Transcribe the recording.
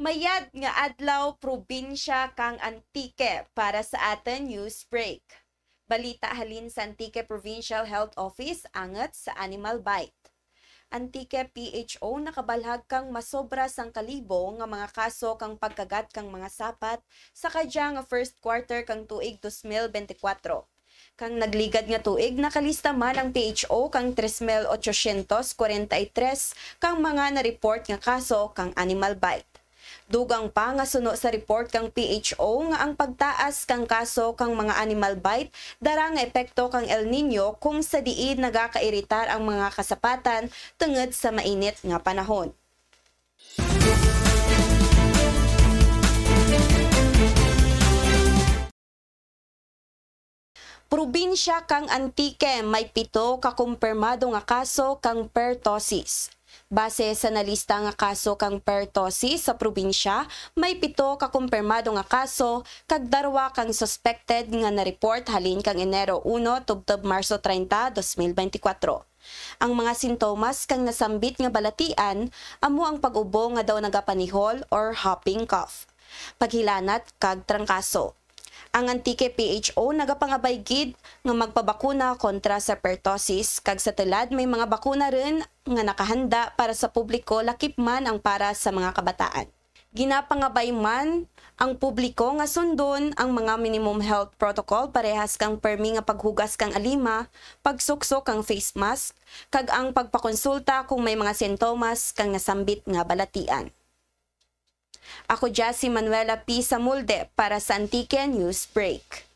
Mayad nga adlaw probinsya kang Antique para sa aton news break. Balita halin sa Antique Provincial Health Office angat sa Animal Bite. Antique PHO nakabalhag kang masobra sang kalibo nga mga kaso kang pagkagat kang mga sapat sa kadya nga first quarter kang tuig 2024. Kang nagligad nga tuig nakalista man ang PHO kang 3,843 kang mga na-report nga kaso kang animal bite. Dugang pa nga suno sa report kang PHO nga ang pagtaas kang kaso kang mga animal bite dara nga epekto kang El Nino kung sa diid nagakairitar ang mga kasapatan tungod sa mainit nga panahon. Probinsya kang Antique may 7 ka kumpirmado nga kaso kang pertussis. Base sa nalista nga kaso kang pertussis sa probinsya, may 7 ka kumpirmado nga kaso kag 2 kang suspected nga na-report halin kang Enero 1 tubtob Marso 30, 2024. Ang mga sintomas kang nasambit nga balatian amo ang pag-ubo nga daw nagapanihol or hopping cough, paghilanat kag trangkaso. Ang Antique PHO nagapangabay gid nga magpabakuna kontra sa pertussis kag sa tulad may mga bakuna rin nga nakahanda para sa publiko lakip man ang para sa mga kabataan. Ginapangabay man ang publiko nga sundon ang mga minimum health protocol parehas kang permi nga paghugas kang alima, pagsuksok kang face mask, kag ang pagpakonsulta kung may mga sintomas kang nasambit nga balatian. Ako si Manuela P. Samulde para sa Antique News Break.